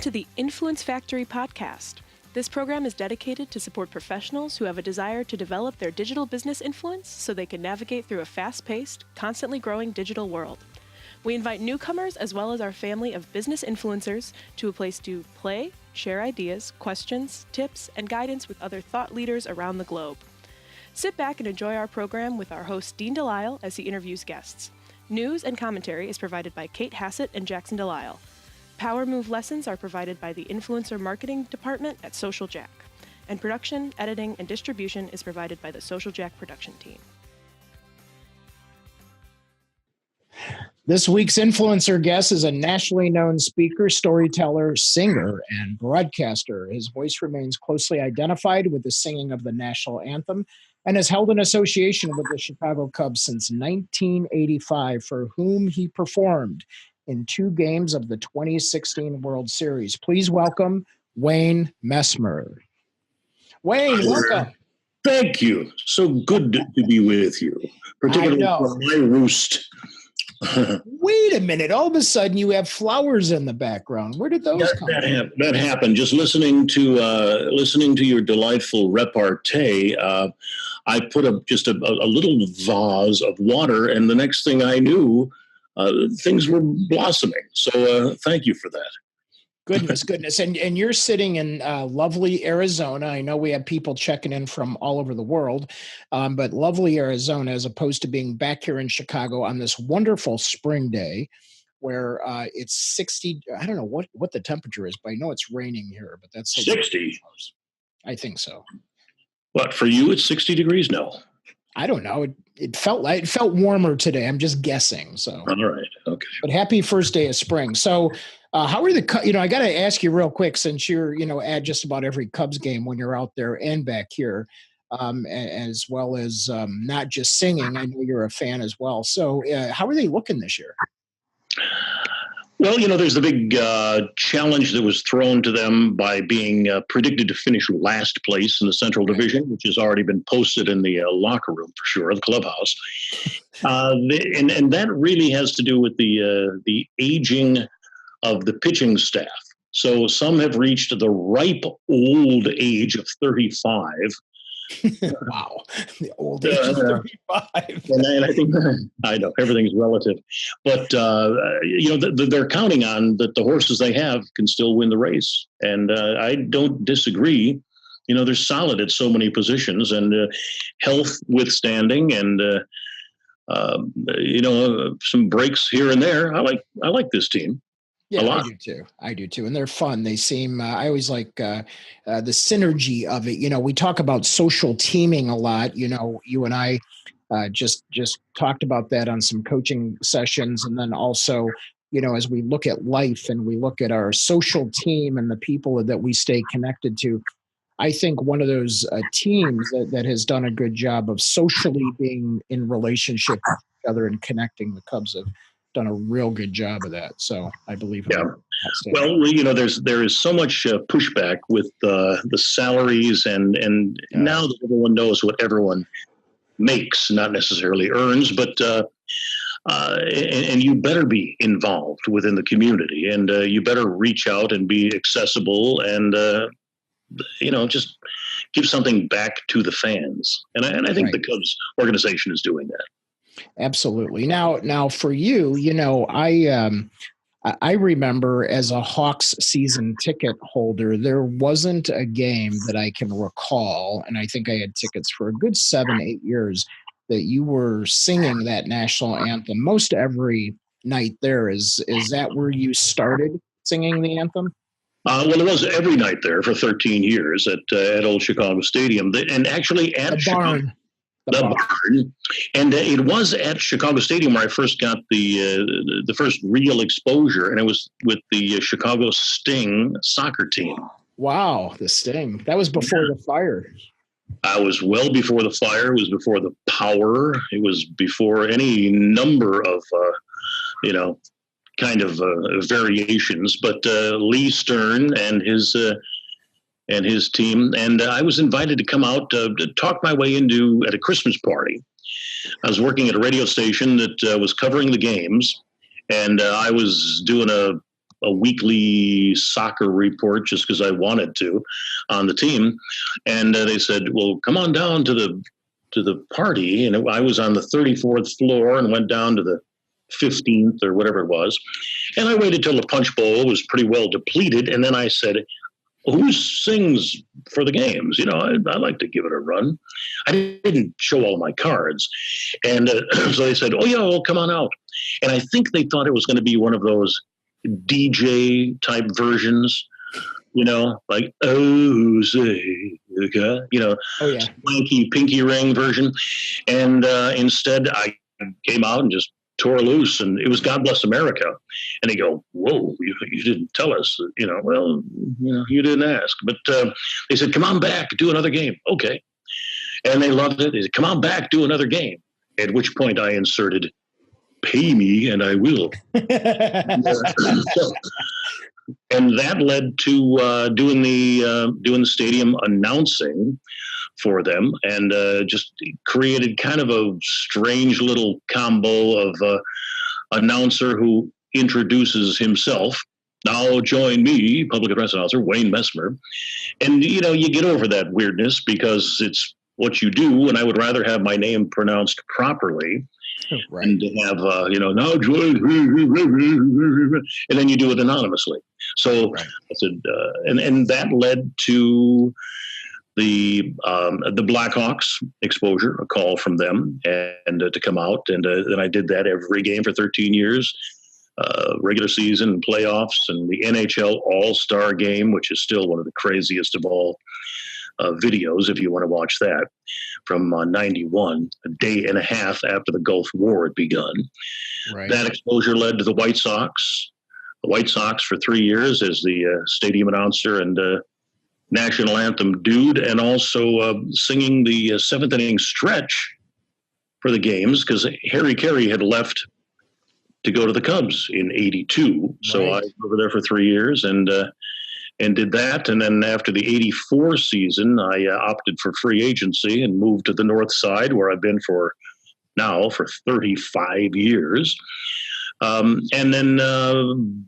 to the Influence Factory podcast. This program is dedicated to support professionals who have a desire to develop their digital business influence so they can navigate through a fast-paced, constantly growing digital world. We invite newcomers as well as our family of business influencers to a place to play, share ideas, questions, tips, and guidance with other thought leaders around the globe. Sit back and enjoy our program with our host Dean DeLisle as he interviews guests. News and commentary is provided by Cait and Jackson DeLisle. Power Move lessons are provided by the Influencer Marketing Department at Social Jack. And production, editing, and distribution is provided by the Social Jack production team. This week's influencer guest is a nationally known speaker, storyteller, singer, and broadcaster. His voice remains closely identified with the singing of the National Anthem and has held an association with the Chicago Cubs since 1985, for whom he performed in 2 games of the 2016 World Series. Please welcome Wayne Messmer. Wayne, welcome. Thank you. So good to be with you, particularly from my roost. Wait a minute. All of a sudden, you have flowers in the background. Where did those come from? That happened. Just listening to your delightful repartee, I put just a little vase of water, and the next thing I knew, things were blossoming. So thank you for that. Goodness. And you're sitting in lovely Arizona. I know we have people checking in from all over the world, but lovely Arizona, as opposed to being back here in Chicago on this wonderful spring day where it's 60. I don't know what the temperature is, but I know it's raining here, but that's 60. I think so. What, for you, it's 60 degrees now? I don't know. It felt warmer today. I'm just guessing. So all right, okay. But happy first day of spring. So, how are the? I got to ask you real quick, since you're at just about every Cubs game when you're out there and back here, as well as not just singing. I know you're a fan as well. So, how are they looking this year? Well, there's the big challenge that was thrown to them by being predicted to finish last place in the Central Division, which has already been posted in the locker room for sure, the clubhouse. And that really has to do with the aging of the pitching staff. So some have reached the ripe old age of 35. Wow, the old age of 35. And I think, I know, everything's relative. But, they're counting on that the horses they have can still win the race. And I don't disagree. They're solid at so many positions, and health withstanding, and, some breaks here and there. I like this team. Yeah, I do too. And they're fun. They seem, I always like the synergy of it. We talk about social teaming a lot. You and I just talked about that on some coaching sessions. And then also, as we look at life and we look at our social team and the people that we stay connected to, I think one of those teams that has done a good job of socially being in relationship with each other and connecting, the Cubs have done a real good job of that. So I believe. Yeah. Well, there is so much pushback with the salaries and now that everyone knows what everyone makes, not necessarily earns, but and you better be involved within the community, and you better reach out and be accessible, and just give something back to the fans. And I think the Cubs organization is doing that. Absolutely. Now for you, I remember as a Hawks season ticket holder, there wasn't a game that I can recall, and I think I had tickets for a good 7-8 years, that you were singing that national anthem most every night there. Is that where you started singing the anthem? Well, it was every night there for 13 years at Old Chicago Stadium, and actually at the barn. The barn. And it was at Chicago Stadium where I first got the first real exposure, and it was with the Chicago Sting soccer team. Wow, the Sting. That was before the fire. I was well before the fire. It was before the power. It was before any number of, variations. But Lee Stern and his team, and I was invited to come out to talk my way into at a Christmas party. I was working at a radio station that was covering the games, and I was doing a a weekly soccer report just because I wanted to on the team. And they said, well, come on down to the party. And I was on the 34th floor and went down to the 15th or whatever it was. And I waited till the punch bowl was pretty well depleted. And then I said, who sings for the games? I like to give it a run. I didn't show all my cards. And so they said, oh, yeah, well, come on out. And I think they thought it was going to be one of those DJ type versions, like, oh, say, okay, Oh, yeah. swanky pinky ring version. And instead, I came out and just tore loose, and it was God Bless America. And they go, whoa, you didn't tell us. Well, you didn't ask. But they said, come on back, do another game. Okay. And they loved it. They said, come on back, do another game. At which point I inserted, pay me and I will. And that led to doing the stadium announcing for them, and just created kind of a strange little combo of announcer who introduces himself. Now join me, public address announcer Wayne Messmer. And, you get over that weirdness because it's what you do, and I would rather have my name pronounced properly. Right. And to have, now join, and then you do it anonymously. So right. I said, and that led to the Blackhawks exposure, a call from them, and to come out. And then I did that every game for 13 years, regular season, playoffs, and the NHL All-Star Game, which is still one of the craziest of all videos, if you want to watch that, from 91, a day and a half after the Gulf War had begun. Right. That exposure led to the White Sox. The White Sox for 3 years as the stadium announcer and National Anthem dude, and also singing the seventh inning stretch for the games, because Harry Carey had left to go to the Cubs in '82. Right. So I was over there for 3 years and did that. And then after the '84 season, I opted for free agency and moved to the North Side, where I've been for 35 years. And then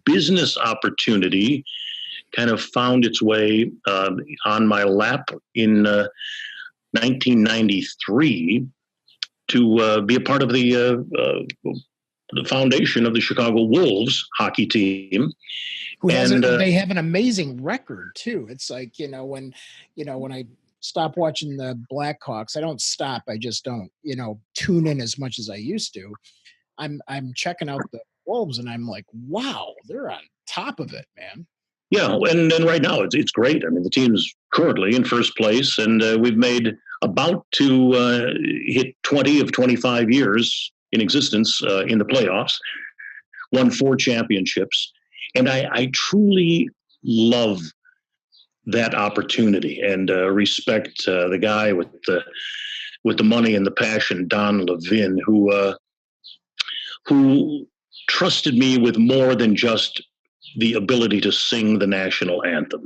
business opportunity kind of found its way on my lap in 1993 to be a part of the foundation of the Chicago Wolves hockey team. They have an amazing record too. It's like, when I stop watching the Blackhawks, I don't stop. I just don't, tune in as much as I used to. I'm checking out the Wolves and I'm like, wow, they're on top of it, man. Yeah, and right now it's great. I mean, the team's currently in first place, and we've made about to hit 20 of 25 years in existence in the playoffs, won 4 championships, and I truly love that opportunity and respect the guy with the money and the passion, Don Levin, who trusted me with more than just the ability to sing the national anthem.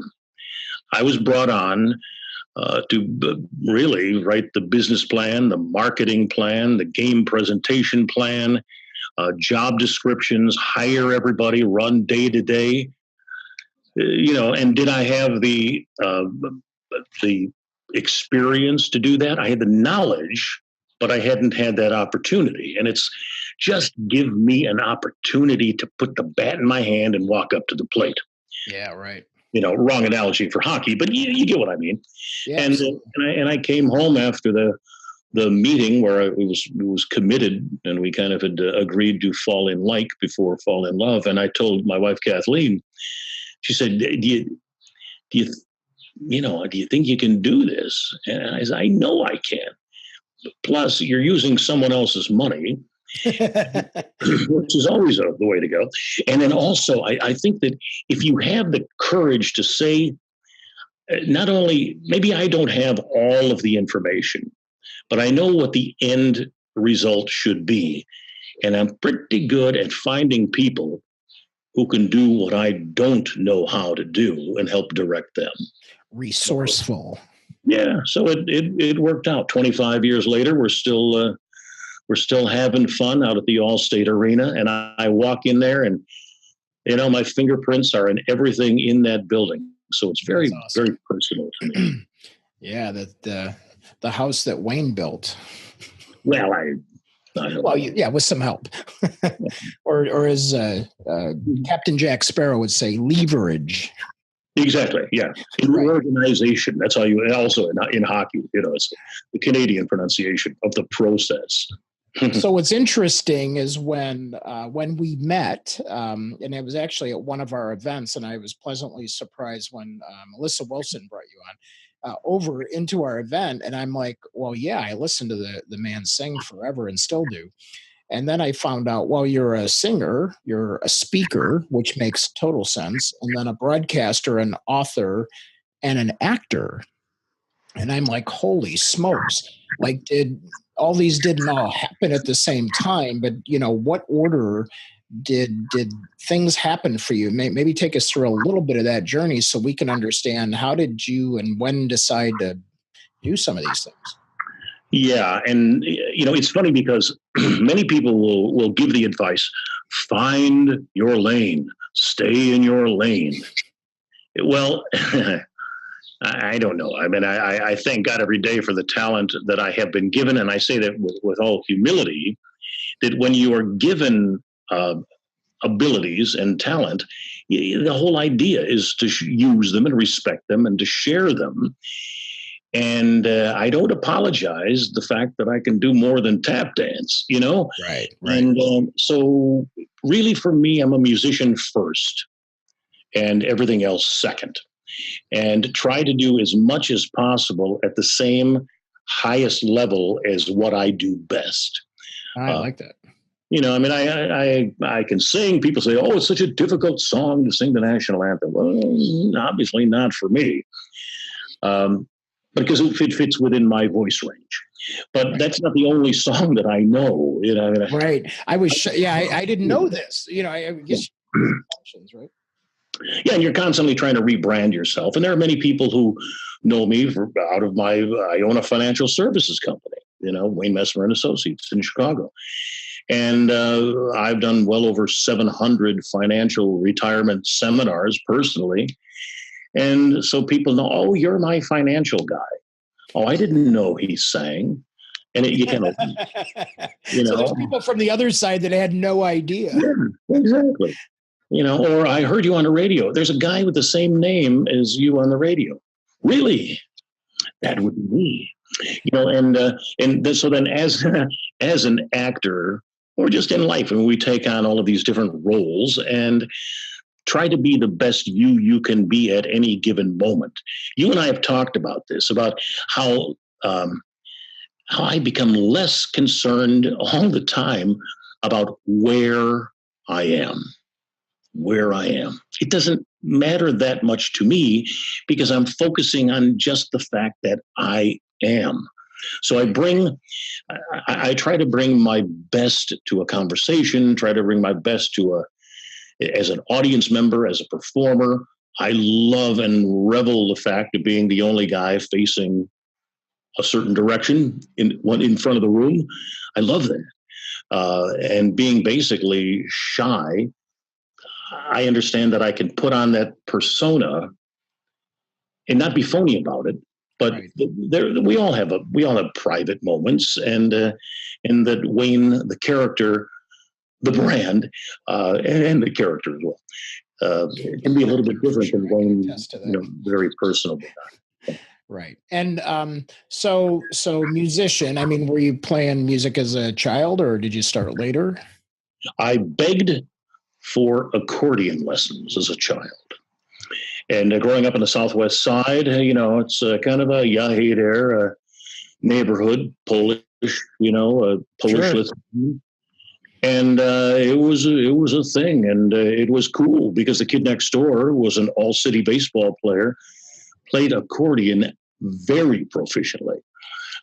I was brought on to really write the business plan, the marketing plan, the game presentation plan, job descriptions, hire everybody, run day to day. And did I have the experience to do that? I had the knowledge, but I hadn't had that opportunity. And it's just give me an opportunity to put the bat in my hand and walk up to the plate. Yeah, right. Wrong analogy for hockey, but you get what I mean. Yeah, and I came home after the meeting where it was committed, and we kind of had agreed to fall in like before fall in love. And I told my wife Kathleen, she said, do you think you can do this? And I said, I know I can. Plus, you're using someone else's money, which is always the way to go. And then also, I think that if you have the courage to say, not only, maybe I don't have all of the information, but I know what the end result should be. And I'm pretty good at finding people who can do what I don't know how to do and help direct them. Resourceful. Yeah, so it worked out. 25 years later, we're still having fun out at the Allstate Arena, and I walk in there, and My fingerprints are in everything in that building. So it's very, awesome. very personal to me. Yeah, the house that Wayne built. Well, with some help, or as Captain Jack Sparrow would say, leverage. Exactly. Yeah. In organization. That's how you also in hockey, it's the Canadian pronunciation of the process. So what's interesting is when we met, and it was actually at one of our events, and I was pleasantly surprised when Melissa Wilson brought you on over into our event, and I'm like, well, yeah, I listened to the man sing forever and still do. And then I found out, well, you're a singer, you're a speaker, which makes total sense, and then a broadcaster, an author, and an actor. And I'm like, holy smokes. Like, all these didn't all happen at the same time, but what order did things happen for you? Maybe take us through a little bit of that journey so we can understand how did you and when decide to do some of these things? Yeah. And, it's funny because many people will give the advice, find your lane, stay in your lane. Well, I don't know. I mean, I thank God every day for the talent that I have been given. And I say that with all humility, that when you are given abilities and talent, the whole idea is to use them and respect them and to share them. And I don't apologize the fact that I can do more than tap dance, Right. And so really for me, I'm a musician first and everything else second. And try to do as much as possible at the same highest level as what I do best. I like that. I can sing. People say, oh, it's such a difficult song to sing the national anthem. Well, obviously not for me. Because it fits within my voice range. But that's not the only song that I know. Right. I didn't know this. I guess options, right? Yeah, and you're constantly trying to rebrand yourself. And there are many people who know me I own a financial services company, Wayne Messmer and Associates in Chicago. And I've done well over 700 financial retirement seminars personally. And so people know, oh, you're my financial guy. Oh, I didn't know he sang. And you kind of, So there's people from the other side that had no idea. Yeah, exactly. Or I heard you on the radio. There's a guy with the same name as you on the radio. Really? That would be me. So then as an actor or just in life, we take on all of these different roles and try to be the best you can be at any given moment. You and I have talked about this, about how I become less concerned all the time about where I am. It doesn't matter that much to me because I'm focusing on just the fact that I am. So I try to bring my best to a conversation, try to bring my best as an audience member, as a performer. I love and revel the fact of being the only guy facing a certain direction in front of the room. I love that. And being basically shy, I understand that I can put on that persona and not be phony about it. But right. we all have private moments, and that Wayne, the character, the brand, and the character as well, it can be a little bit different than Wayne, very personal. Right. And so musician, I mean, were you playing music as a child or did you start later? I begged for accordion lessons as a child. And growing up on the Southwest side, it's kind of a Yahoo there neighborhood, Polish, Polish. Sure. And it was a thing, and it was cool because the kid next door was an all-city baseball player, played accordion very proficiently.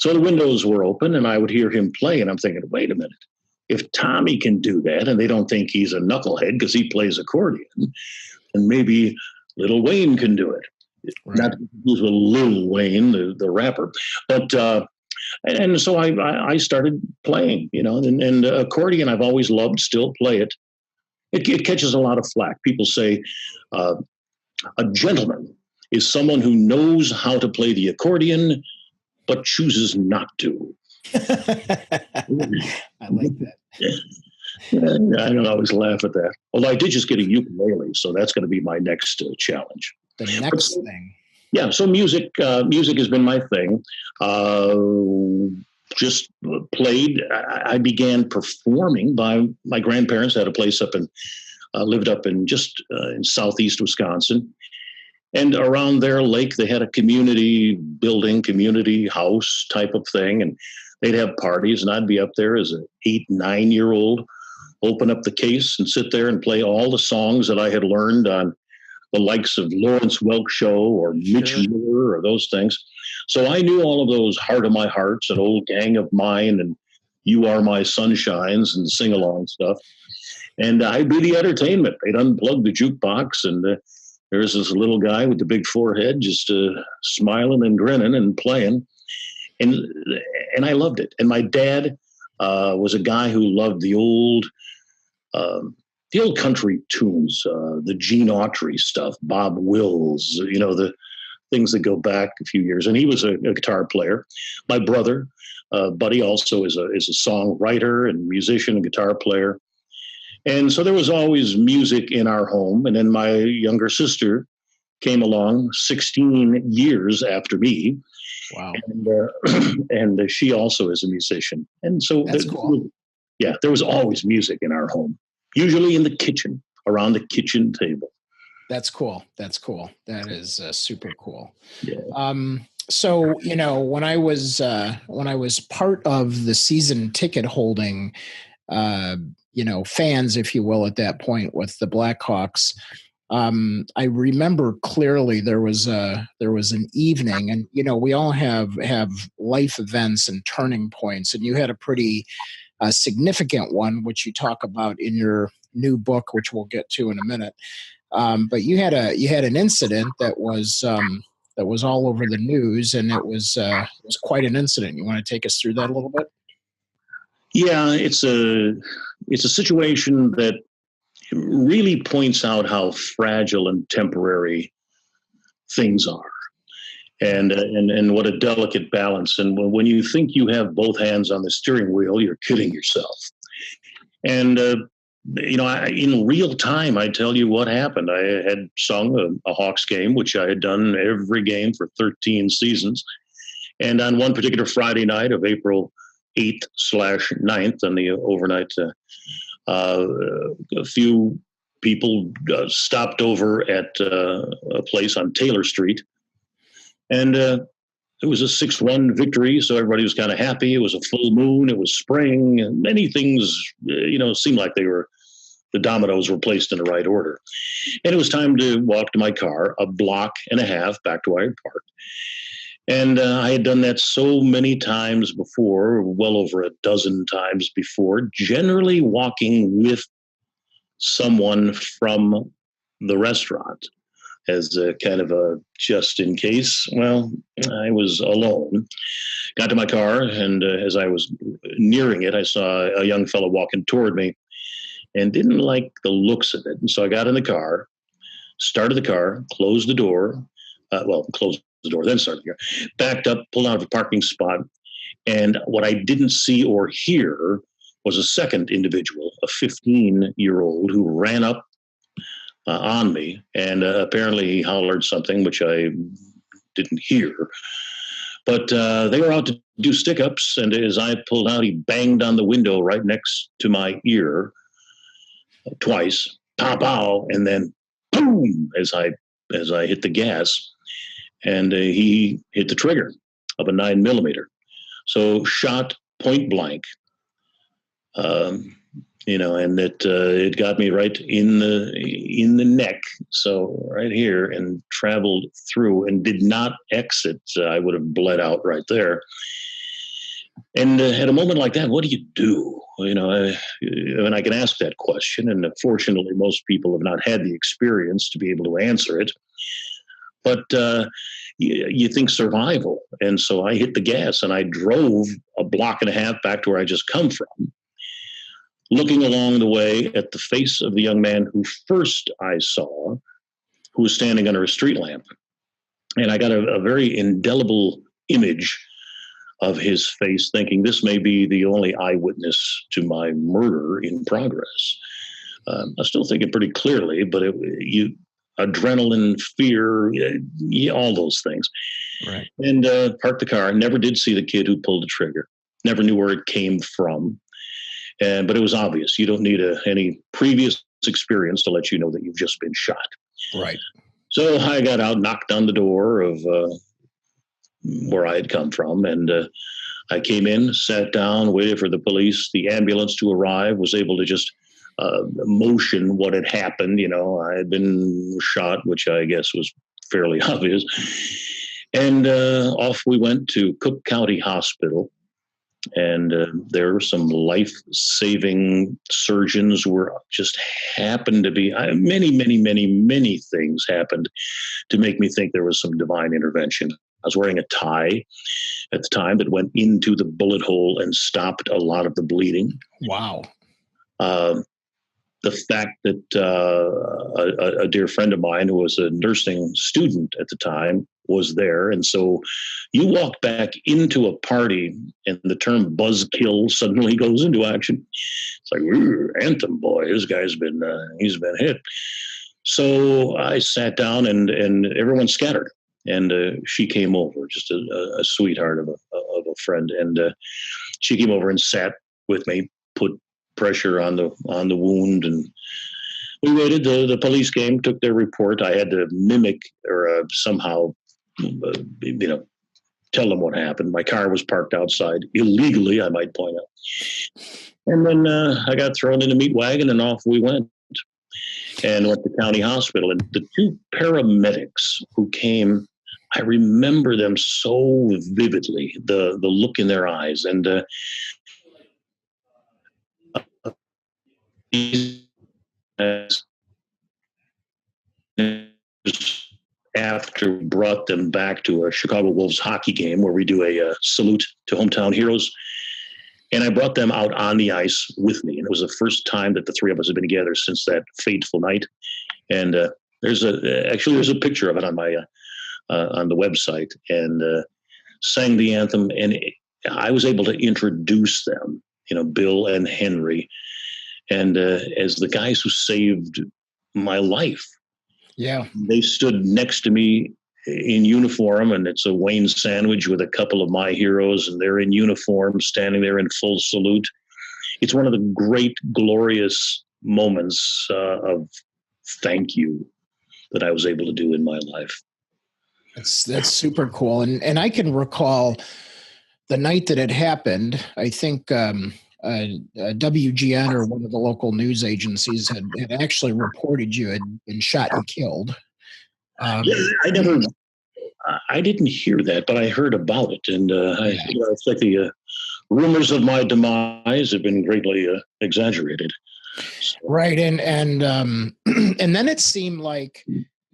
So the windows were open, and I would hear him play, and I'm thinking, wait a minute. If Tommy can do that, and they don't think he's a knucklehead because he plays accordion, and maybe Little Wayne can do it. Right. Not with Lil Wayne, the rapper, but and so I started playing, and accordion I've always loved, still play it, it catches a lot of flack. People say a gentleman is someone who knows how to play the accordion, but chooses not to. I like that. I don't always laugh at that. Although I did just get a ukulele, so that's going to be my next challenge. The next thing. Yeah, so music has been my thing. Just played. I began performing by my grandparents had a place up in, lived up in just in southeast Wisconsin. And around their lake, they had a community building, community house type of thing. And they'd have parties, and I'd be up there as an 8, 9-year-old, open up the case and sit there and play all the songs that I had learned on the likes of Lawrence Welk Show or Mitch Miller or those things. So I knew all of those Heart of My Hearts and Old Gang of Mine and You Are My Sunshines and sing-along stuff. And I'd be the entertainment. They'd unplug the jukebox, and there's this little guy with the big forehead just smiling and grinning and playing. And I loved it. And my dad was a guy who loved the old country tunes, the Gene Autry stuff, Bob Wills, the things that go back a few years. And he was a guitar player. My brother, Buddy, also is a songwriter and musician and guitar player. And so there was always music in our home. And then my younger sister came along 16 years after me. Wow. And she also is a musician. And so that's cool. Yeah, there was always music in our home, usually in the kitchen, around the kitchen table. That's cool. That's cool. That is super cool. Yeah. So, when I was part of the season ticket holding, fans, if you will, at that point with the Blackhawks, I remember clearly there was an evening, and we all have life events and turning points, and you had a pretty significant one, which you talk about in your new book, which we'll get to in a minute. But you had an incident that was all over the news, and it was quite an incident. You want to take us through that a little bit? Yeah, it's a situation that really points out how fragile and temporary things are, and what a delicate balance. And when you think you have both hands on the steering wheel, you're kidding yourself. And in real time, I tell you what happened. I had sung a Hawks game, which I had done every game for 13 seasons. And on one particular Friday night of April 8/9th, on the overnight, a few people stopped over at a place on Taylor Street. And it was a 6-1 victory, so everybody was kind of happy. It was a full moon. It was spring. And many things, seemed like the dominoes were placed in the right order. And it was time to walk to my car, a block and a half back to where I had parked. And I had done that so many times before, well over a dozen times before, generally walking with someone from the restaurant as a kind of a just in case. Well, I was alone. Got to my car, and as I was nearing it, I saw a young fellow walking toward me and didn't like the looks of it. And so I got in the car, started the car, closed the door, closed the door, then started the car, backed up, pulled out of a parking spot. And what I didn't see or hear was a second individual, a 15-year-old, who ran up on me. And apparently he hollered something, which I didn't hear. But they were out to do stick-ups. And as I pulled out, he banged on the window right next to my ear twice, pow, pow, and then boom, as I hit the gas. And he hit the trigger of a 9mm. So shot point blank, and it got me right in the neck. So right here, and traveled through and did not exit. I would have bled out right there. And at a moment like that, what do you do? And I can ask that question. And fortunately, most people have not had the experience to be able to answer it. But you think survival. And so I hit the gas and I drove a block and a half back to where I just come from. looking along the way at the face of the young man who first I saw, who was standing under a street lamp. And I got a very indelible image of his face, thinking this may be the only eyewitness to my murder in progress. I was still thinking pretty clearly, but adrenaline, fear, all those things. Right. And parked the car. Never did see the kid who pulled the trigger. Never knew where it came from. But it was obvious. You don't need any previous experience to let you know that you've just been shot. Right. So I got out, knocked on the door of where I had come from, and I came in, sat down, waited for the police, the ambulance to arrive, was able to just motion what had happened. I had been shot, which I guess was fairly obvious. And off we went to Cook County Hospital. And there were some life-saving surgeons who just happened to be, many things happened to make me think there was some divine intervention. I was wearing a tie at the time that went into the bullet hole and stopped a lot of the bleeding. Wow. The fact that a dear friend of mine who was a nursing student at the time was there. And so you walk back into a party and the term buzzkill suddenly goes into action. It's like, Anthem boy, this guy's he's been hit. So I sat down and everyone scattered. And she came over, just a sweetheart of a friend. And she came over and sat with me, put pressure on the wound, and we waited. The police came, took their report. I had to mimic or somehow, tell them what happened. My car was parked outside illegally, I might point out. And then I got thrown in a meat wagon, and off we went. And went to county hospital. And the two paramedics who came, I remember them so vividly, the look in their eyes. And after we brought them back to a Chicago Wolves hockey game where we do a salute to hometown heroes. And I brought them out on the ice with me. And it was the first time that the three of us had been together since that fateful night. And there's a picture of it on my on the website, and sang the anthem. And I was able to introduce them, Bill and Henry, and as the guys who saved my life. Yeah. They stood next to me in uniform, and it's a Wayne sandwich with a couple of my heroes, and they're in uniform standing there in full salute. It's one of the great, glorious moments of thank you that I was able to do in my life. That's super cool. And I can recall the night that it happened. I think WGN or one of the local news agencies had actually reported you had been shot and killed. I didn't hear that, but I heard about it. And it's like the rumors of my demise have been greatly exaggerated. Right. And then it seemed like,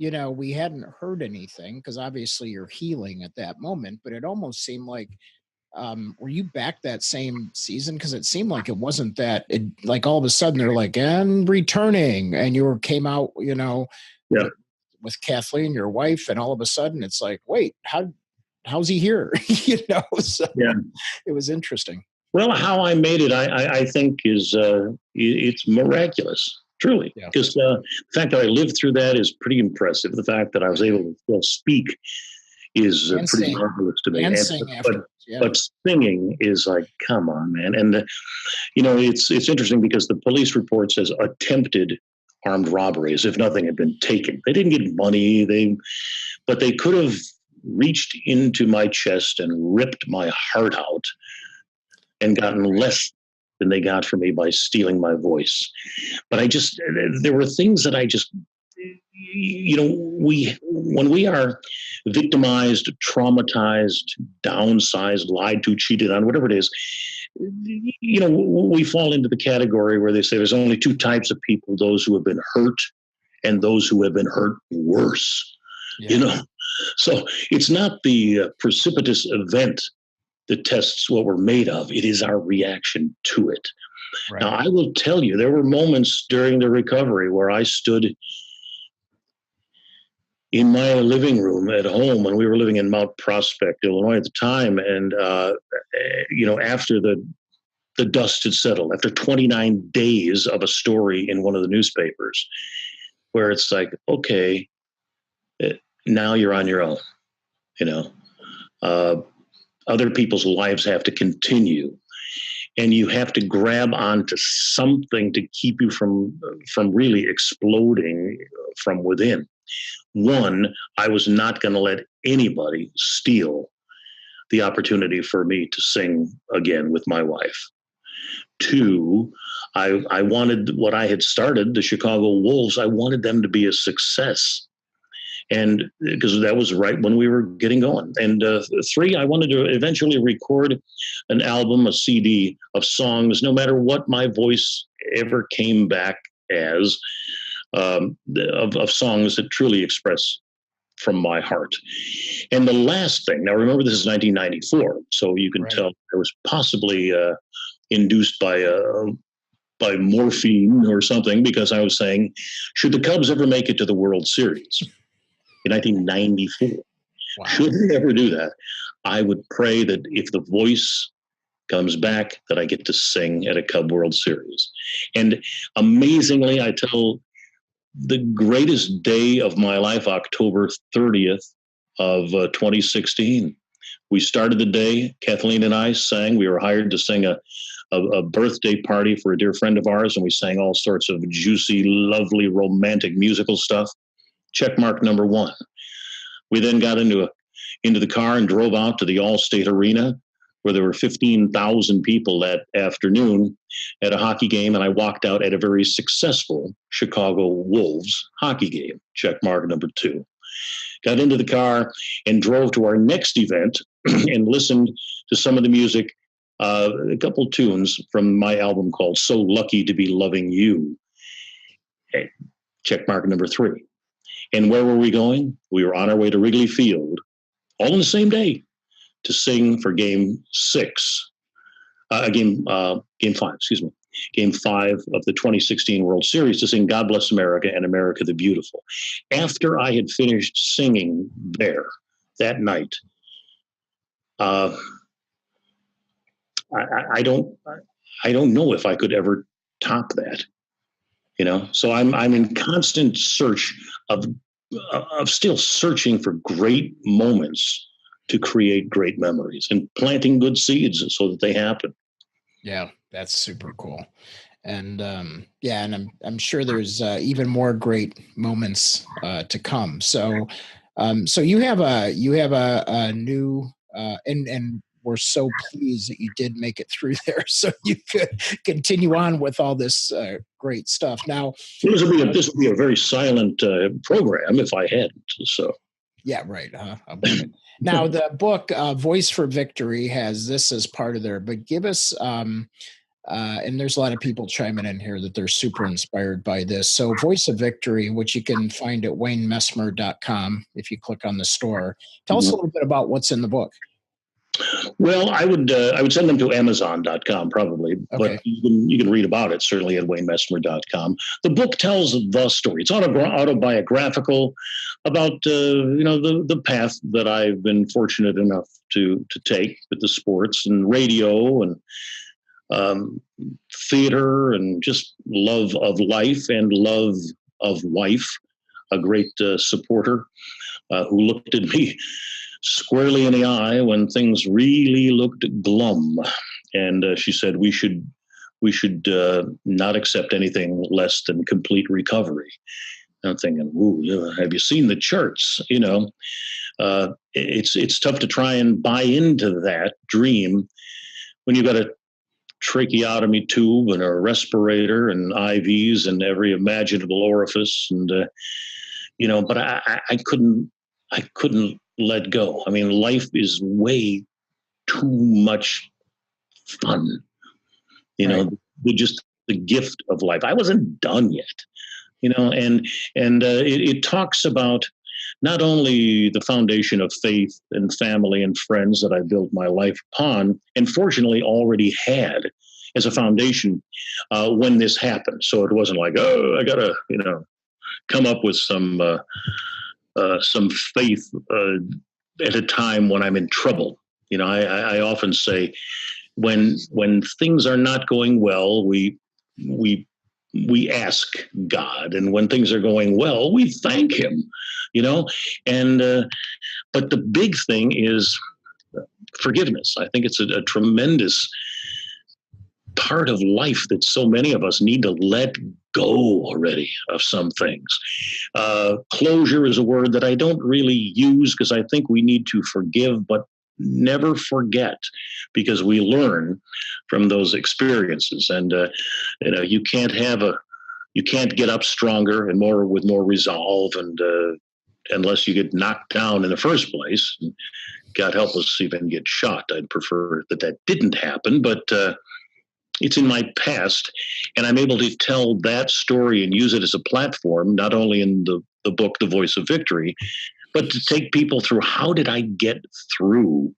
we hadn't heard anything because obviously you're healing at that moment, but it almost seemed like, were you back that same season? Because it seemed like it wasn't that, like all of a sudden they're like, and returning, and came out, with Kathleen, your wife, and all of a sudden it's like, wait, how's he here? So yeah. It was interesting. Well, how I made it, I think is it's miraculous. Truly, because the fact that I lived through that is pretty impressive. The fact that I was able to still speak is pretty marvelous to me. But singing is like, come on, man. And it's interesting because the police report says attempted armed robbery, as if nothing had been taken. They didn't get money. But they could have reached into my chest and ripped my heart out and gotten less than they got from me by stealing my voice. But there were things that I just, when we are victimized, traumatized, downsized, lied to, cheated on, whatever it is, we fall into the category where they say there's only two types of people, those who have been hurt and those who have been hurt worse, So it's not the precipitous event that tests what we're made of. It is our reaction to it. Right. Now, I will tell you, there were moments during the recovery where I stood in my living room at home when we were living in Mount Prospect, Illinois at the time. And, after the dust had settled, after 29 days of a story in one of the newspapers, where it's like, okay, now you're on your own, other people's lives have to continue. And you have to grab onto something to keep you from really exploding from within. One, I was not going to let anybody steal the opportunity for me to sing again with my wife. Two, I wanted what I had started, the Chicago Wolves, I wanted them to be a success. And because that was right when we were getting going. And three, I wanted to eventually record an album, a CD of songs, no matter what my voice ever came back as, of songs that truly express from my heart. And the last thing, now remember this is 1994, so you can tell I was possibly induced by morphine or something, because I was saying, should the Cubs ever make it to the World Series in 1994, should they ever do that, I would pray that if the voice comes back, that I get to sing at a Cub World Series. And amazingly, I tell the greatest day of my life, October 30th of 2016. We started the day, Kathleen and I sang. We were hired to sing a birthday party for a dear friend of ours, and we sang all sorts of juicy, lovely, romantic musical stuff. Check mark number one. We then got into the car and drove out to the Allstate Arena, where there were 15,000 people that afternoon at a hockey game, and I walked out at a very successful Chicago Wolves hockey game. Check mark number two. Got into the car and drove to our next event and listened to some of the music, a couple tunes from my album called So Lucky to Be Loving You. Check mark number three. And where were we going? We were on our way to Wrigley Field, all in the same day, to sing for game five of the 2016 World Series, to sing God Bless America and America the Beautiful. After I had finished singing there that night, I don't know if I could ever top that. So I'm in constant search of still searching for great moments to create great memories and planting good seeds so that they happen. Yeah, that's super cool. And and I'm sure there's even more great moments to come. So you have a new and we're so pleased that you did make it through there, so you could continue on with all this great stuff. Now, this would be a very silent program if I hadn't. So, yeah, right. Now, the book "Voice for Victory" has this as part of there, but give us. And there's a lot of people chiming in here that they're super inspired by this. So Voice of Victory, which you can find at WayneMessmer.com if you click on the store. Tell us a little bit about what's in the book. Well, I would send them to Amazon.com probably, but you can read about it certainly at WayneMessmer.com. The book tells the story. It's autobiographical about the path that I've been fortunate enough to take with the sports and radio and theater and just love of life and love of wife, a great supporter who looked at me squarely in the eye when things really looked glum. And she said, we should not accept anything less than complete recovery. And I'm thinking, ooh, have you seen the charts? It's tough to try and buy into that dream when you've got a tracheotomy tube and a respirator and IVs in every imaginable orifice. And, but I couldn't let go. I mean, life is way too much fun, just the gift of life. I wasn't done yet, and it talks about not only the foundation of faith and family and friends that I built my life upon, and fortunately already had as a foundation when this happened. So it wasn't like, oh, I gotta, come up with some faith at a time when I'm in trouble. I often say, when things are not going well, we ask God, and when things are going well, we thank Him. And but the big thing is forgiveness. I think it's a tremendous part of life that so many of us need to let go already of some things. Closure is a word that I don't really use because I think we need to forgive, but never forget, because we learn from those experiences. And you can't get up stronger and with more resolve, and unless you get knocked down in the first place. And God help us even get shot. I'd prefer that didn't happen, but it's in my past, and I'm able to tell that story and use it as a platform, not only in the book, The Voice of Victory, but to take people through, how did I get through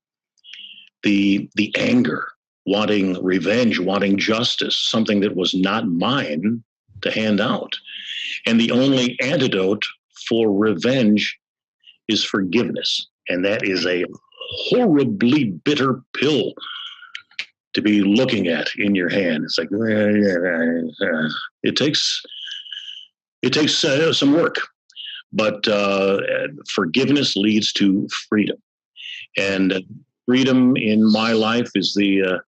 the anger, wanting revenge, wanting justice, something that was not mine to hand out. And the only antidote for revenge is forgiveness. And that is a horribly bitter pill to be looking at in your hand. It's like, it takes some work, but forgiveness leads to freedom. And freedom in my life is the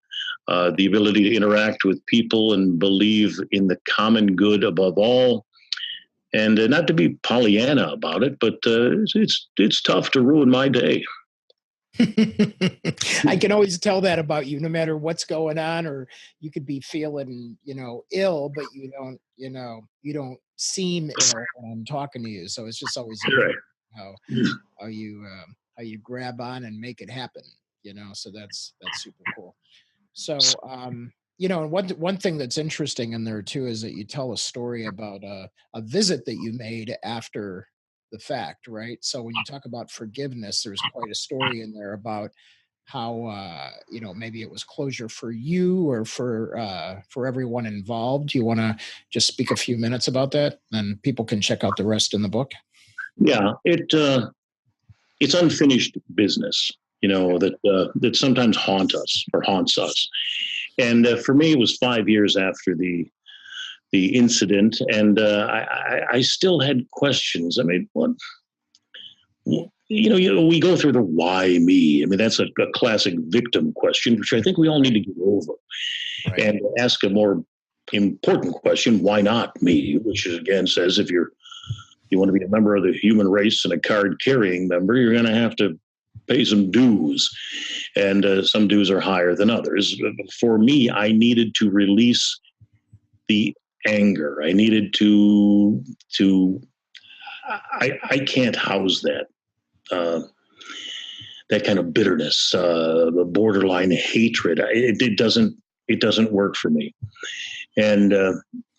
ability to interact with people and believe in the common good above all. And not to be Pollyanna about it, but it's tough to ruin my day. I can always tell that about you, no matter what's going on, or you could be feeling, ill, but you don't seem ill when I'm talking to you. So it's just always how you grab on and make it happen, so that's super cool. So, and one thing that's interesting in there too, is that you tell a story about a visit that you made after the fact, right? So when you talk about forgiveness, there's quite a story in there about how maybe it was closure for you or for everyone involved. Do you want to just speak a few minutes about that, and people can check out the rest in the book? Yeah, it's unfinished business, that sometimes haunts us. And for me, it was 5 years after the incident, and I still had questions. I mean, we go through the why me. I mean, that's a classic victim question, which I think we all need to get over, right, and ask a more important question: why not me? Which again says, if you want to be a member of the human race and a card-carrying member, you're going to have to pay some dues, and some dues are higher than others. For me, I needed to release the anger. I needed to I can't house that kind of bitterness, the borderline hatred. It doesn't work for me, and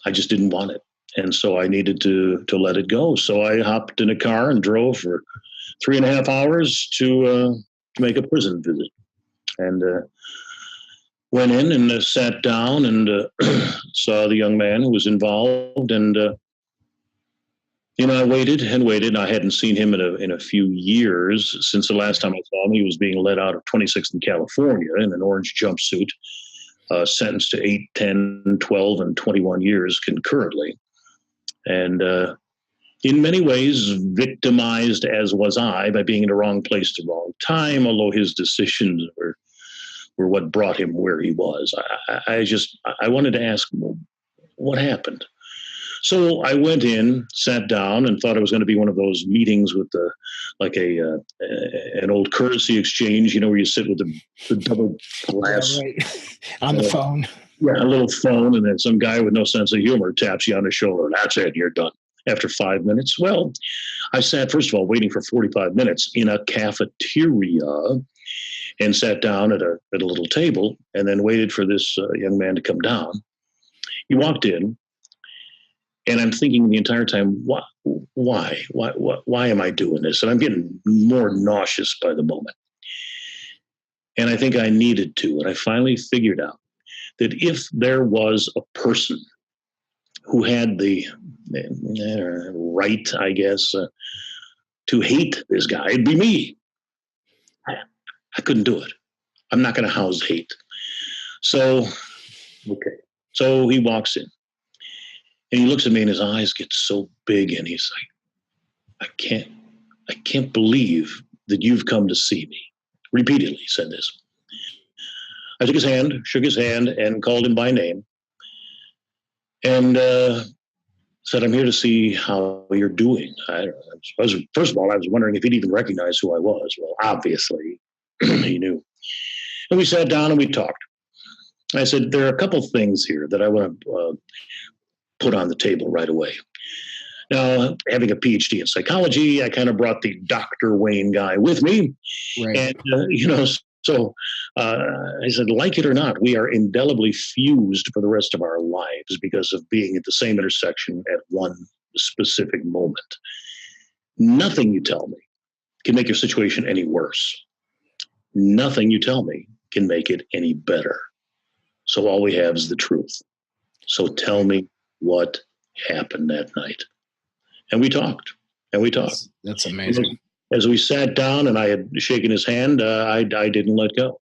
I just didn't want it. And so I needed to let it go. So I hopped in a car and drove for 3.5 hours to make a prison visit, and went in and sat down and saw the young man who was involved. And I waited and waited. I hadn't seen him in a few years. Since the last time I saw him, he was being let out of 26th in California in an orange jumpsuit, sentenced to 8, 10, 12, and 21 years concurrently. And in many ways, victimized as was I by being in the wrong place at the wrong time, although his decisions were what brought him where he was. I wanted to ask him, well, what happened? So I went in, sat down, and thought it was going to be one of those meetings with an old currency exchange, where you sit with the double glass. Yeah, right. On the phone. Yeah, a little phone, and then some guy with no sense of humor taps you on the shoulder. That's it, you're done. After 5 minutes. Well, I sat, first of all, waiting for 45 minutes in a cafeteria, and sat down at a little table, and then waited for this young man to come down. He walked in, and I'm thinking the entire time, why am I doing this? And I'm getting more nauseous by the moment. And I think I needed to, and I finally figured out that if there was a person who had the right, I guess, to hate this guy, it'd be me. I couldn't do it. I'm not going to house hate. So, okay. So he walks in and he looks at me and his eyes get so big and he's like, I can't believe that you've come to see me. Repeatedly he said this. I shook his hand and called him by name and said, I'm here to see how you're doing. First of all, I was wondering if he'd even recognize who I was. Well, obviously he knew. And we sat down and we talked. I said, there are a couple things here that I want to put on the table right away. Now, having a PhD in psychology, I kind of brought the Dr. Wayne guy with me. Right. And, so I said, like it or not, we are indelibly fused for the rest of our lives because of being at the same intersection at one specific moment. Nothing you tell me can make your situation any worse. Nothing you tell me can make it any better. So all we have is the truth. So tell me what happened that night. And we talked. That's amazing. As we sat down and I had shaken his hand, I didn't let go.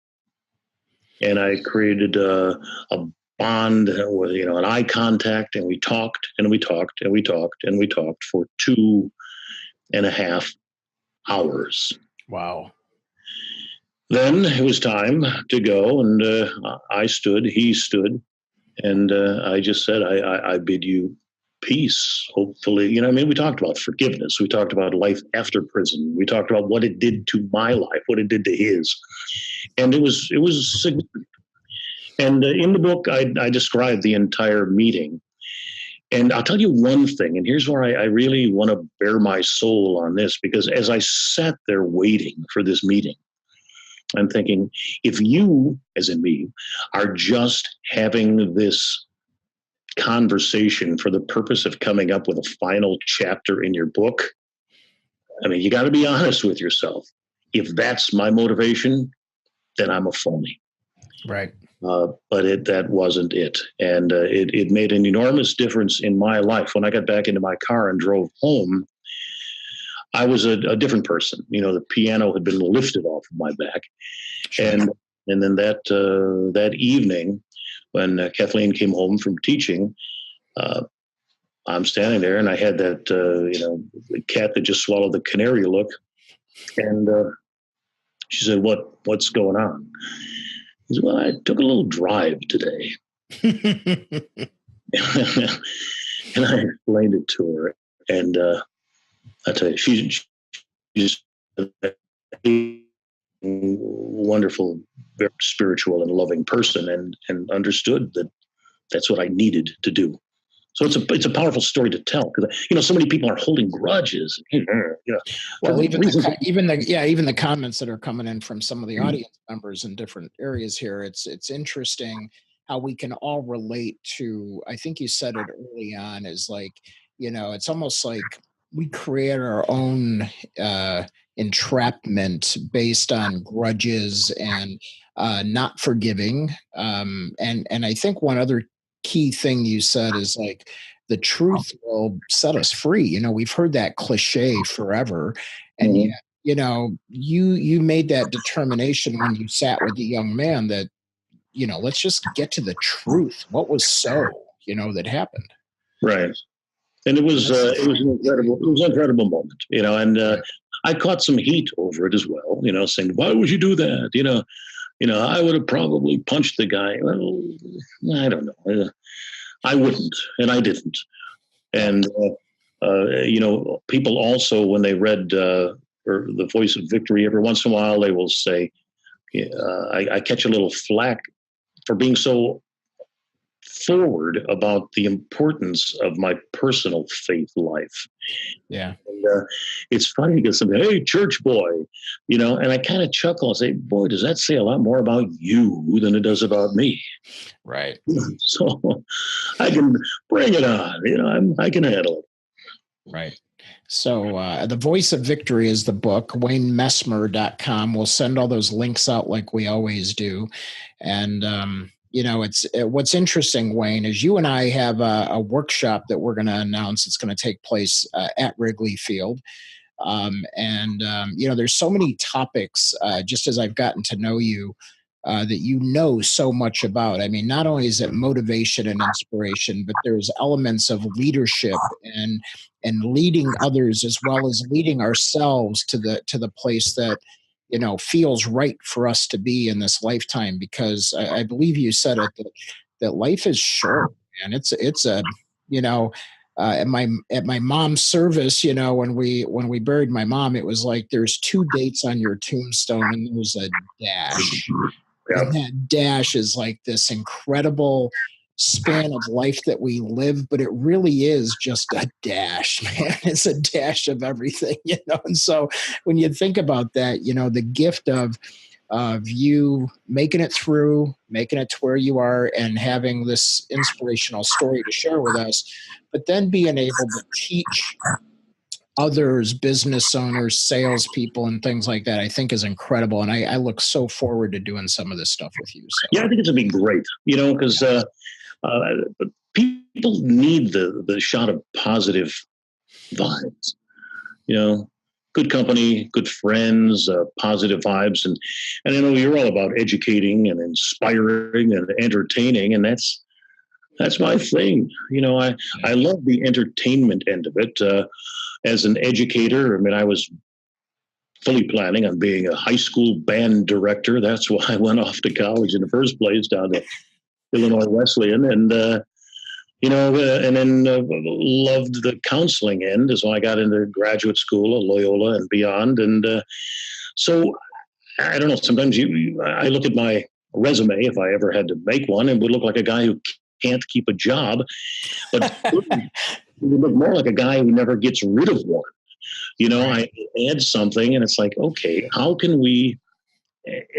And I created a bond with, an eye contact, and we talked and we talked and we talked and we talked for 2.5 hours. Wow. Then it was time to go, and I stood, he stood, and I just said, I bid you peace, hopefully. We talked about forgiveness. We talked about life after prison. We talked about what it did to my life, what it did to his. And it was significant. And in the book, I described the entire meeting. And I'll tell you one thing, and here's where I really want to bare my soul on this, because as I sat there waiting for this meeting, I'm thinking, if you, as in me, are just having this conversation for the purpose of coming up with a final chapter in your book, you got to be honest with yourself. If that's my motivation, then I'm a phony. Right. But that wasn't it. And it made an enormous difference in my life. When I got back into my car and drove home, I was a different person. The piano had been lifted off of my back. Sure. And then that evening, when Kathleen came home from teaching, I'm standing there and I had that, the cat that just swallowed the canary look. And she said, what's going on? He said, well, I took a little drive today. And I explained it to her. And I tell you, she's a wonderful, very spiritual and loving person, and understood that that's what I needed to do. So it's a powerful story to tell, because so many people are holding grudges. Well, even the comments that are coming in from some of the audience members in different areas here, it's interesting how we can all relate to. I think you said it early on, is like, it's almost like we create our own entrapment based on grudges and not forgiving. And I think one other key thing you said is like, the truth will set us free. We've heard that cliche forever. And yet, you made that determination when you sat with the young man that, let's just get to the truth. What was that happened? Right. And it was an incredible moment, and I caught some heat over it as well, saying, why would you do that? I would have probably punched the guy. Well, I don't know. I wouldn't, and I didn't. And, people also, when they read or The Voice of Victory, every once in a while, they will say, I catch a little flack for being so forward about the importance of my personal faith life. Yeah. And, it's funny because somebody, hey, church boy, and I kind of chuckle and say, boy, does that say a lot more about you than it does about me. Right. So I can bring it on, I can handle it. Right. So The Voice of Victory is the book, WayneMessmer.com. We'll send all those links out like we always do. And, it's what's interesting, Wayne, is you and I have a workshop that we're going to announce. It's going to take place at Wrigley Field. There's so many topics, just as I've gotten to know you, that you know so much about. I mean, not only is it motivation and inspiration, but there's elements of leadership and leading others as well as leading ourselves to the place that feels right for us to be in this lifetime. Because I believe you said it that life is short, and it's a at my mom's service, when we buried my mom, it was like there's 2 dates on your tombstone and there's a dash. Yeah. And that dash is like this incredible span of life that we live, but it really is just a dash, man. It's a dash of everything, And so when you think about that, the gift of you making it through, making it to where you are, and having this inspirational story to share with us, but then being able to teach others, business owners, salespeople, and things like that, I think is incredible. And I look so forward to doing some of this stuff with you. So. Yeah, I think it's going to be great, because people need the shot of positive vibes, good company, good friends, positive vibes. And I know you're all about educating and inspiring and entertaining, and that's my thing. I love the entertainment end of it. As an educator, I mean, I was fully planning on being a high school band director. That's why I went off to college in the first place, down to Illinois Wesleyan, and then loved the counseling end. So I got into graduate school at Loyola and beyond. And so I don't know. Sometimes I look at my resume, if I ever had to make one, and would look like a guy who can't keep a job, but it would look more like a guy who never gets rid of one. I add something, and it's like, okay, how can we?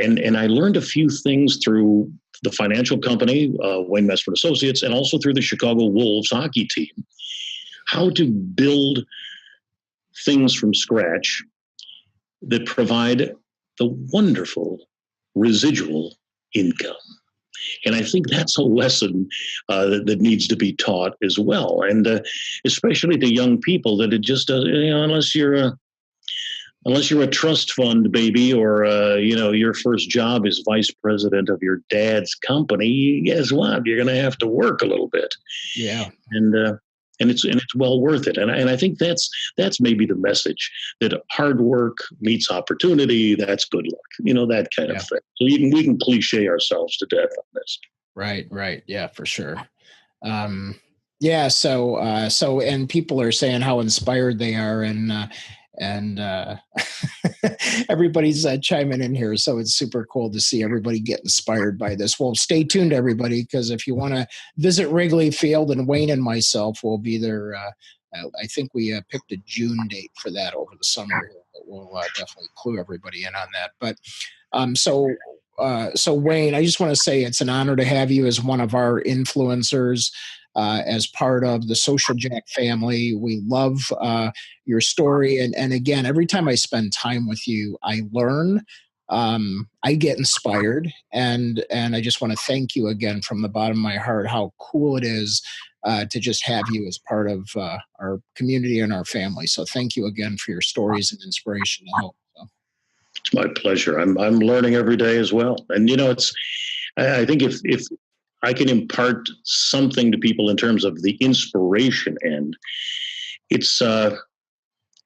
And I learned a few things through the financial company, Wayne Messmer Associates, and also through the Chicago Wolves hockey team, how to build things from scratch that provide the wonderful residual income. And I think that's a lesson that needs to be taught as well. And especially to young people, that it just does, unless you're a trust fund baby, or your first job is vice president of your dad's company, guess what? You're going to have to work a little bit. Yeah. And it's well worth it. And I think that's maybe the message, that hard work meets opportunity. That's good luck, that kind of thing. So we can cliche ourselves to death on this. Right. Yeah, for sure. So and people are saying how inspired they are, and everybody's chiming in here. So it's super cool to see everybody get inspired by this. Well, stay tuned, everybody, because if you want to visit Wrigley Field, and Wayne and myself will be there. I think we picked a June date for that over the summer. But we'll definitely clue everybody in on that. But so Wayne, I just want to say it's an honor to have you as one of our influencers. As part of the Social Jack family. We love your story. And again, every time I spend time with you, I learn, I get inspired. And I just want to thank you again from the bottom of my heart, how cool it is to just have you as part of our community and our family. So thank you again for your stories and inspiration and help. So. It's my pleasure. I'm learning every day as well. And, I think if I can impart something to people in terms of the inspiration end, it's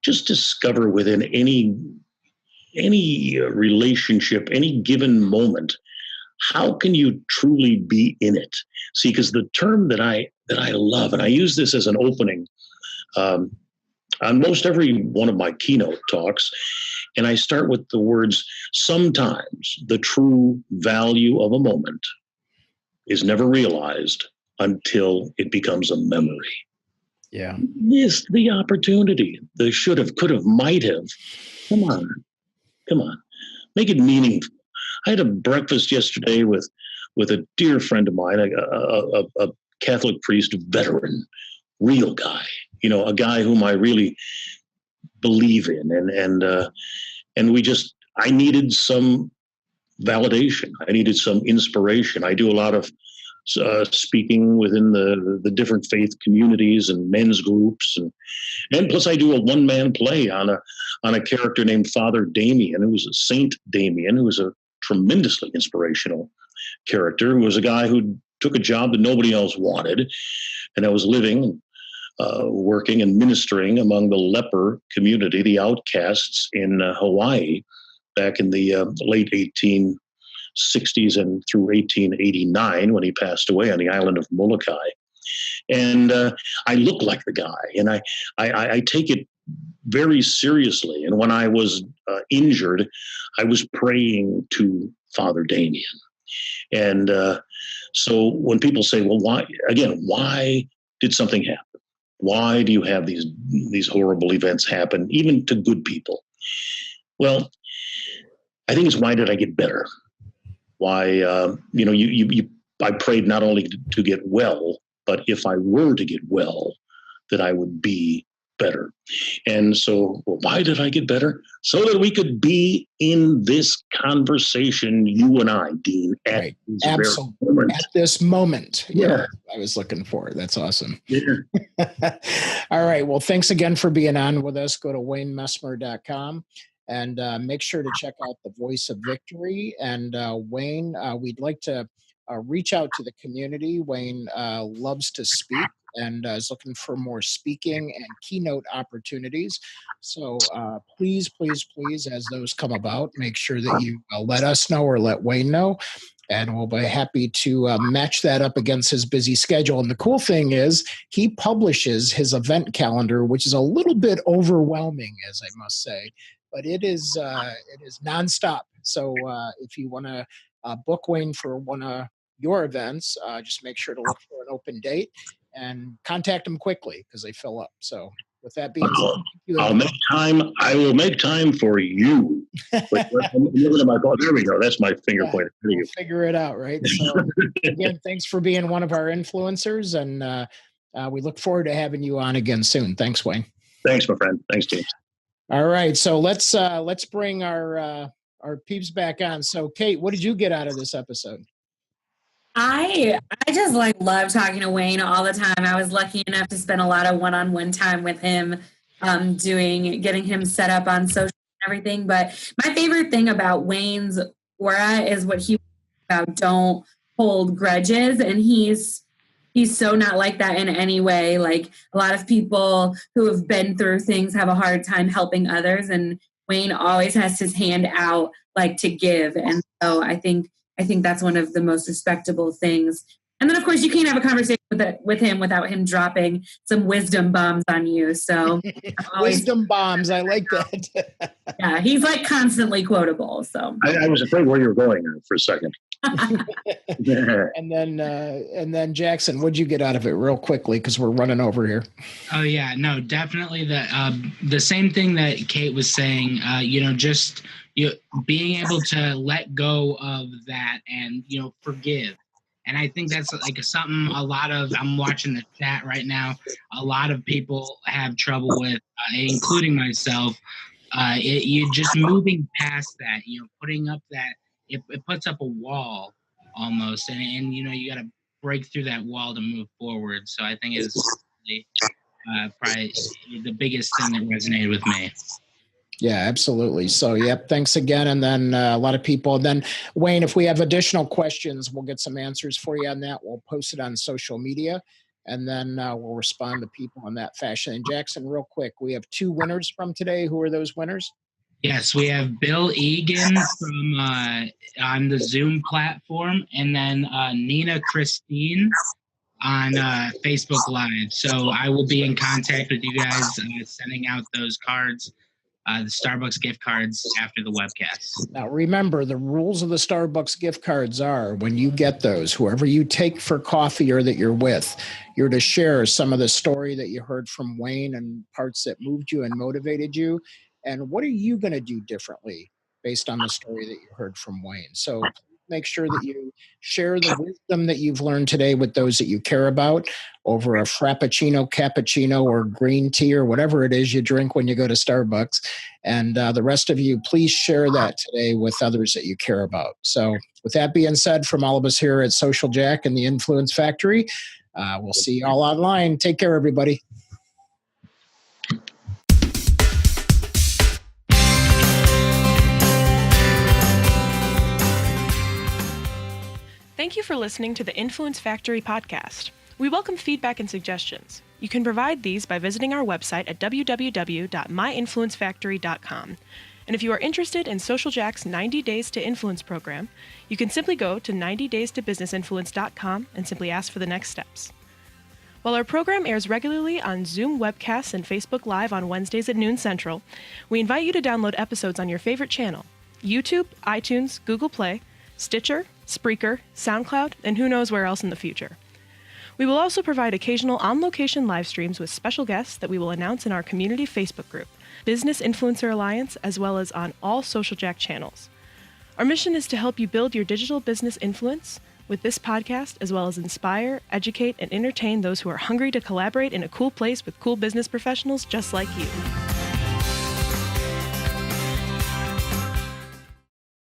just discover within any relationship, any given moment, how can you truly be in it? See, because the term that I love, and I use this as an opening on most every one of my keynote talks, and I start with the words, sometimes the true value of a moment is never realized until it becomes a memory. Yeah. Miss the opportunity. The should have, could have, might have. Come on. Make it meaningful. I had a breakfast yesterday with a dear friend of mine, a Catholic priest, veteran, real guy, a guy whom I really believe in. And I needed some validation. I needed some inspiration. I do a lot of speaking within the different faith communities and men's groups, and plus I do a one-man play on a character named Father Damien, who was a Saint Damien, who was a tremendously inspirational character, who was a guy who took a job that nobody else wanted, and I was living, working and ministering among the leper community, the outcasts in Hawaii, back in the late 1860s and through 1889, when he passed away on the island of Molokai. And I look like the guy, and I take it very seriously. And when I was injured, I was praying to Father Damien. And so when people say, well, why did something happen? Why do you have these horrible events happen, even to good people? Well, I think it's, why did I get better? Why, I prayed not only to get well, but if I were to get well, that I would be better. And so, well, why did I get better? So that we could be in this conversation, you and I, Dean, at this moment. Yeah. I was looking for it. That's awesome. Yeah. All right. Well, thanks again for being on with us. Go to WayneMessmer.com and make sure to check out The Voice of Victory. And Wayne, we'd like to reach out to the community. Wayne loves to speak and is looking for more speaking and keynote opportunities. So please, as those come about, make sure that you let us know or let Wayne know. And we'll be happy to match that up against his busy schedule. And the cool thing is he publishes his event calendar, which is a little bit overwhelming, as I must say, but it is nonstop. So if you want to book Wayne for one of your events, just make sure to look for an open date and contact them quickly because they fill up. So with that being said, I will make time for you. There we go. That's my finger pointer. We'll figure it out, right? So again, thanks for being one of our influencers, and we look forward to having you on again soon. Thanks, Wayne. Thanks, my friend. Thanks, James. All right, so let's bring our peeps back on. So, Cait, what did you get out of this episode? I just love talking to Wayne all the time. I was lucky enough to spend a lot of one-on-one time with him, getting him set up on social and everything. But my favorite thing about Wayne's aura is what he about don't hold grudges, and he's so not like that in any way. Like a lot of people who have been through things have a hard time helping others, and Wayne always has his hand out to give. And so I think that's one of the most respectable things. And then, of course, you can't have a conversation with him without him dropping some wisdom bombs on you. So wisdom bombs, I like that. Yeah, he's constantly quotable. So I was afraid where you were going for a second. And then Jackson, what'd you get out of it, real quickly, because we're running over here? Oh yeah, no, definitely the same thing that Cait was saying. Just being able to let go of that and forgive. And I think that's something I'm watching the chat right now, a lot of people have trouble with, including myself. You just moving past that, putting up that, it puts up a wall almost. And you got to break through that wall to move forward. So I think it's probably the biggest thing that resonated with me. Yeah, absolutely. So, yep, thanks again. And then a lot of people. And then, Wayne, if we have additional questions, we'll get some answers for you on that. We'll post it on social media, and then we'll respond to people in that fashion. And Jackson, real quick, we have 2 winners from today. Who are those winners? Yes, we have Bill Egan from on the Zoom platform, and then Nina Christine on Facebook Live. So I will be in contact with you guys, sending out those cards. The Starbucks gift cards after the webcast. Now, remember, the rules of the Starbucks gift cards are when you get those, whoever you take for coffee or that you're with, you're to share some of the story that you heard from Wayne and parts that moved you and motivated you. And what are you going to do differently based on the story that you heard from Wayne? So make sure that you share the wisdom that you've learned today with those that you care about over a frappuccino, cappuccino, or green tea, or whatever it is you drink when you go to Starbucks. And the rest of you, please share that today with others that you care about. So with that being said, from all of us here at Social Jack and the Influence Factory, we'll see you all online. Take care, everybody. Thank you for listening to the Influence Factory podcast. We welcome feedback and suggestions. You can provide these by visiting our website at www.myinfluencefactory.com. And if you are interested in Social Jack's 90 Days to Influence program, you can simply go to 90daystobusinessinfluence.com and simply ask for the next steps. While our program airs regularly on Zoom webcasts and Facebook Live on Wednesdays at noon Central, we invite you to download episodes on your favorite channel: YouTube, iTunes, Google Play, Stitcher, Spreaker, SoundCloud, and who knows where else in the future. We will also provide occasional on-location live streams with special guests that we will announce in our community Facebook group, Business Influencer Alliance, as well as on all Social Jack channels. Our mission is to help you build your digital business influence with this podcast, as well as inspire, educate, and entertain those who are hungry to collaborate in a cool place with cool business professionals just like you.